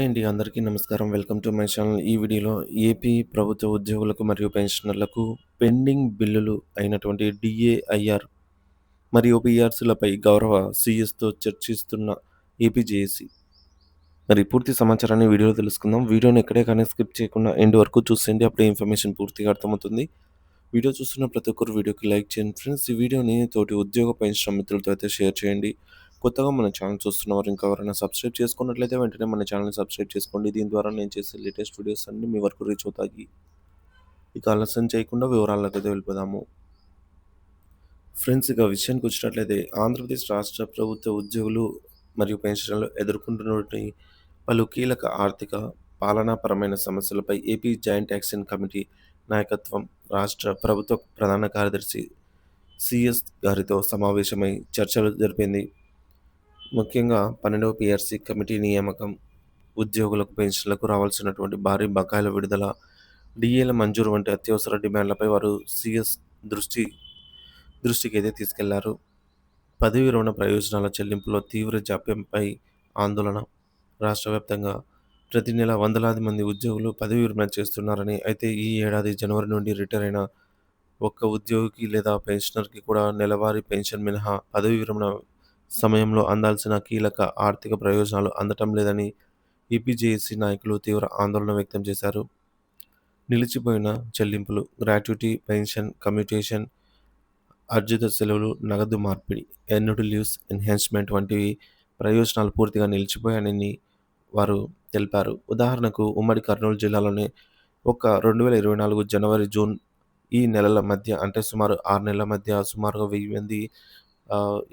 అండి అందరికీ నమస్కారం. Welcome to my channel. ఈ వీడియోలో ఏపీ ప్రభుత్వ ఉద్యోగులకు మరియు పెన్షనర్లకు పెండింగ్ బిల్లులు అయినటువంటి డీఏ, ఐఆర్ మరియు పీఆర్సీలపై గౌరవ సీఎస్‌తో చర్చిస్తున్న ఏపీజేఏసీ. మరి పూర్తి సమాచారాన్ని వీడియోలో తెలుసుకుందాం. వీడియోని ఎక్కడే కానీ స్కిప్ చేయకుండా ఎండ్ వరకు చూసేయండి. అప్పుడే ఇన్ఫర్మేషన్ పూర్తిగా అర్థమవుతుంది. వీడియో చూస్తున్న ప్రతి ఒక్కరు వీడియోకి లైక్ చేయండి ఫ్రెండ్స్. ఈ వీడియోని తోటి ఉద్యోగ పెన్షన్ మిత్రులతో అయితే షేర్ చేయండి. కొత్తగా మన ఛానల్ చూస్తున్నవారు ఇంకా ఎవరైనా సబ్స్క్రైబ్ చేసుకున్నట్లయితే వెంటనే మన ఛానల్ని సబ్స్క్రైబ్ చేసుకోండి. దీని ద్వారా నేను చేసే లేటెస్ట్ వీడియోస్ అన్నీ మీ వరకు రీచ్ అవుతాయి. ఇక ఆలస్యం చేయకుండా వివరాల్లోకి అయితే వెళ్ళిపోదాము. ఫ్రెండ్స్, ఇక విషయానికి వచ్చినట్లయితే ఆంధ్రప్రదేశ్ రాష్ట్ర ప్రభుత్వ ఉద్యోగులు మరియు పెన్షనర్లు ఎదుర్కొంటున్నటువంటి పలు కీలక ఆర్థిక పాలనాపరమైన సమస్యలపై ఏపీ జాయింట్ యాక్షన్ కమిటీ నాయకత్వం రాష్ట్ర ప్రభుత్వ ప్రధాన కార్యదర్శి సిఎస్ గారితో సమావేశమై చర్చలు జరిపింది. ముఖ్యంగా 12వ పీఆర్సీ కమిటీ నియామకం, ఉద్యోగులకు పెన్షన్లకు రావాల్సినటువంటి భారీ బకాయిల విడుదల, డీఏల మంజూరు వంటి అత్యవసర డిమాండ్లపై వారు సీఎస్ దృష్టికి అయితే తీసుకెళ్లారు. పదవీ విరమణ ప్రయోజనాల చెల్లింపులో తీవ్ర జాప్యంపై ఆందోళన. రాష్ట్ర వ్యాప్తంగా ప్రతి నెల వందలాది మంది ఉద్యోగులు పదవీ విరమణ చేస్తున్నారని, అయితే ఈ ఏడాది జనవరి నుండి రిటైర్ అయిన ఒక్క ఉద్యోగికి లేదా పెన్షనర్కి కూడా నెలవారీ పెన్షన్ మినహా పదవీ విరమణ సమయంలో అందాల్సిన కీలక ఆర్థిక ప్రయోజనాలు అందటం లేదని ఈపీజేఏసీ నాయకులు తీవ్ర ఆందోళన వ్యక్తం చేశారు. నిలిచిపోయిన చెల్లింపులు, గ్రాట్యుటీ, పెన్షన్ కమ్యూటేషన్, అర్జిత సెలవులు, నగదు మార్పిడి, ఎర్న్డ్ లీవ్స్ ఎన్హాన్స్మెంట్ వంటివి ప్రయోజనాలు పూర్తిగా నిలిచిపోయాయని వారు తెలిపారు. ఉదాహరణకు ఉమ్మడి కర్నూలు జిల్లాలోనే ఒక 2024 జనవరి, జూన్ ఈ నెలల మధ్య అంటే సుమారు 6 నెలల మధ్య సుమారుగా 1000 మంది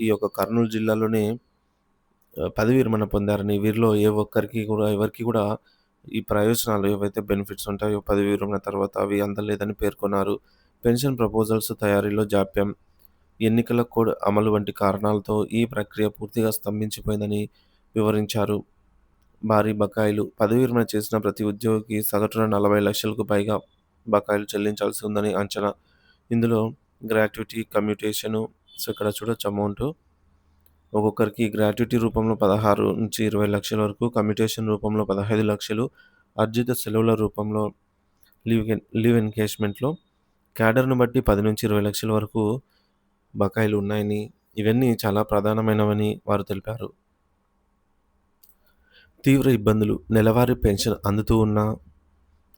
ఈ యొక్క కర్నూలు జిల్లాలోనే పదవీ విరమణ పొందారని, వీరిలో ఎవరికీ కూడా ఈ ప్రయోజనాలు ఏవైతే బెనిఫిట్స్ ఉంటాయో పదవీ విరమణ తర్వాత అవి అందలేదని పేర్కొన్నారు. పెన్షన్ ప్రపోజల్స్ తయారీలో జాప్యం, ఎన్నికల కోడ్ అమలు వంటి కారణాలతో ఈ ప్రక్రియ పూర్తిగా స్తంభించిపోయిందని వివరించారు. భారీ బకాయిలు, పదవీ విరమణ చేసిన ప్రతి ఉద్యోగికి సగటున 40 లక్షలకు పైగా బకాయిలు చెల్లించాల్సి ఉందని అంచనా. ఇందులో గ్రాట్యుటీ, కమ్యూటేషను, సో ఇక్కడ చూడొచ్చు అమౌంటు. ఒక్కొక్కరికి గ్రాట్యుటీ రూపంలో 16-20 లక్షల వరకు, కమ్యూటేషన్ రూపంలో 15 లక్షలు, అర్జిత సెలవుల రూపంలో లీవ్ ఎన్కేష్మెంట్‌లో క్యాడర్‌ను బట్టి 10-20 లక్షల వరకు బకాయిలు ఉన్నాయని, ఇవన్నీ చాలా ప్రధానమైనవని వారు తెలిపారు. తీవ్ర ఇబ్బందులు, నెలవారీ పెన్షన్ అందుతూ ఉన్నా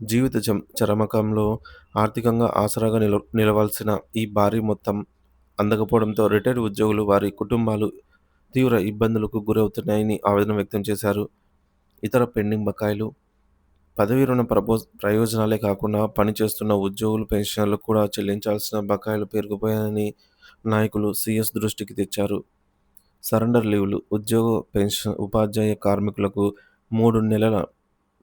జీవిత చరమకంలో ఆర్థికంగా ఆసరాగా నిలవాల్సిన ఈ భారీ మొత్తం అందకపోవడంతో రిటైర్డ్ ఉద్యోగులు, వారి కుటుంబాలు తీవ్ర ఇబ్బందులకు గురవుతున్నాయని ఆవేదన వ్యక్తం చేశారు. ఇతర పెండింగ్ బకాయిలు, పదవీ విరమణ ప్రయోజనాలే కాకుండా పనిచేస్తున్న ఉద్యోగులు, పెన్షనర్లకు కూడా చెల్లించాల్సిన బకాయిలు పేరుకుపోయాయని నాయకులు సీఎస్ దృష్టికి తెచ్చారు. సరెండర్ లీవ్లు, ఉద్యోగ, పెన్షన్, ఉపాధ్యాయ కార్మికులకు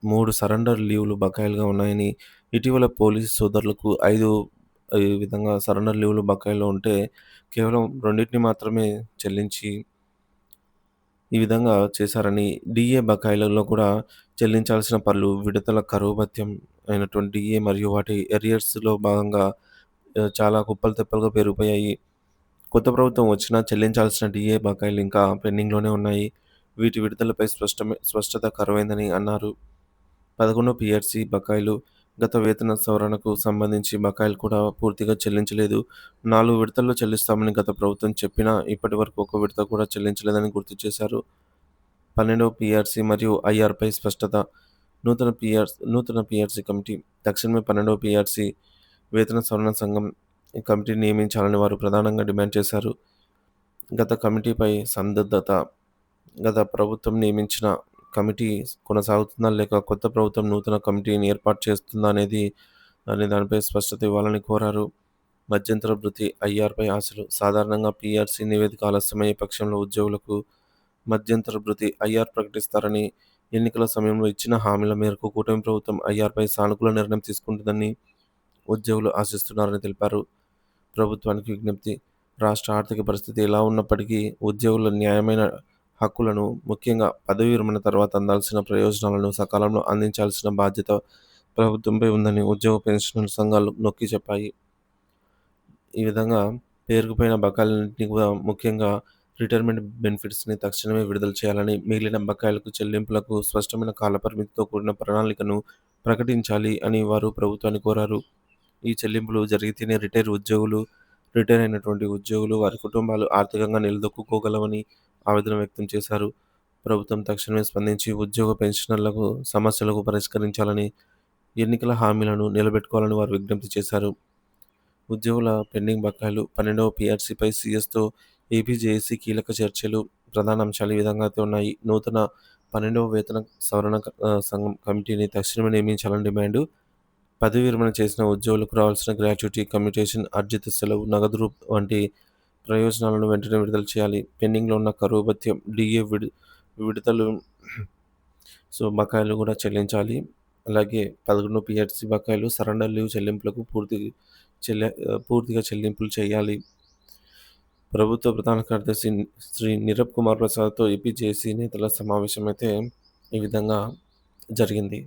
3 సరెండర్ లీవ్లు బకాయిలుగా ఉన్నాయని, ఇటీవల పోలీసు సోదరులకు 5 ఈ విధంగా సరెండర్ లీవ్లు బకాయిలు ఉంటే కేవలం 2 మాత్రమే చెల్లించి ఈ విధంగా చేశారని, డీఏ బకాయిలలో కూడా చెల్లించాల్సిన పలు విడతల కరువు భత్యం అయినటువంటి డీఏ మరియు వాటి ఎరియర్స్‌లో భాగంగా చాలా కుప్పలు తెప్పలుగా పెరిగిపోయాయి. కొత్త ప్రభుత్వం వచ్చినా చెల్లించాల్సిన డీఏ బకాయిలు ఇంకా పెండింగ్‌లోనే ఉన్నాయి. వీటి విడుదలపై స్పష్టత కరువైందని అన్నారు. 11 పీఆర్సీ బకాయిలు, గత వేతన సవరణకు సంబంధించి బకాయిలు కూడా పూర్తిగా చెల్లించలేదు. 4 విడతల్లో చెల్లిస్తామని గత ప్రభుత్వం చెప్పినా ఇప్పటి వరకు ఒక విడత కూడా చెల్లించలేదని గుర్తు చేశారు. 12వ పీఆర్సీ మరియు ఐఆర్‌పై స్పష్టత. నూతన పీఆర్సీ కమిటీ తక్షణమే 12వ పీఆర్సీ వేతన సవరణ సంఘం కమిటీని నియమించాలని వారు ప్రధానంగా డిమాండ్ చేశారు. గత కమిటీపై సందిగ్ధత. గత ప్రభుత్వం నియమించిన కమిటీ కొనసాగుతుందా లేక కొత్త ప్రభుత్వం నూతన కమిటీని ఏర్పాటు చేస్తుందా అనే దానిపై స్పష్టత ఇవ్వాలని కోరారు. మధ్యంతర భృతి, ఐఆర్‌పై ఆశలు. సాధారణంగా పీఆర్సీ నివేదిక ఆలస్యమయ్యే పక్షంలో ఉద్యోగులకు మధ్యంతర భృతి, ఐఆర్ ప్రకటిస్తారని, ఎన్నికల సమయంలో ఇచ్చిన హామీల మేరకు కూటమి ప్రభుత్వం ఐఆర్‌పై సానుకూల నిర్ణయం తీసుకుంటుందని ఉద్యోగులు ఆశిస్తున్నారని తెలిపారు. ప్రభుత్వానికి విజ్ఞప్తి. రాష్ట్ర ఆర్థిక పరిస్థితి ఎలా ఉన్నప్పటికీ ఉద్యోగుల న్యాయమైన హక్కులను, ముఖ్యంగా పదవీ విరమణ తర్వాత అందాల్సిన ప్రయోజనాలను సకాలంలో అందించాల్సిన బాధ్యత ప్రభుత్వంపై ఉందని ఉద్యోగ పెన్షనర్ సంఘాలు నొక్కి చెప్పాయి. ఈ విధంగా పేరుకుపోయిన బకాయిలన్నింటినీ కూడా ముఖ్యంగా రిటైర్మెంట్ బెనిఫిట్స్‌ని తక్షణమే విడుదల చేయాలని, మిగిలిన బకాయిలకు చెల్లింపులకు స్పష్టమైన కాలపరిమితితో కూడిన ప్రణాళికను ప్రకటించాలి అని వారు ప్రభుత్వాన్ని కోరారు. ఈ చెల్లింపులు జరిగితేనే రిటైర్ అయినటువంటి ఉద్యోగులు, వారి కుటుంబాలు ఆర్థికంగా నిలదొక్కుకోగలవని ఆవేదన వ్యక్తం చేశారు. ప్రభుత్వం తక్షణమే స్పందించి ఉద్యోగ పెన్షనర్లకు సమస్యలకు పరిష్కరించాలని, ఎన్నికల హామీలను నిలబెట్టుకోవాలని వారు విజ్ఞప్తి చేశారు. ఉద్యోగుల పెండింగ్ బకాయిలు 12వ పీఆర్సీపై సీఎస్‌తో ఏపీ జేఏసీ కీలక చర్చలు. ప్రధాన అంశాలు ఈ విధంగా అయితే ఉన్నాయి. నూతన 12వ వేతన సవరణ సంఘం కమిటీని తక్షణమే నియమించాలని డిమాండు. పదవీ విరమణ చేసిన ఉద్యోగులకు రావాల్సిన గ్రాట్యుటీ, కమ్యూటేషన్, అర్జిత సెలవు, నగదు వంటి ప్రయోజనాలను వెంటనే విడుదల చేయాలి. పెండింగ్‌లో ఉన్న కరువు భత్యం, డీఏ విడుదల బకాయిలు కూడా చెల్లించాలి. అలాగే 11 పీఆర్సీ బకాయిలు, సరెండర్ లీవ్ చెల్లింపులకు పూర్తిగా చెల్లింపులు చేయాలి. ప్రభుత్వ ప్రధాన కార్యదర్శి శ్రీ నీరబ్ కుమార్ ప్రసాద్‌తో ఏపీ జేఏసీ నేతల సమావేశం అయితే ఈ విధంగా జరిగింది.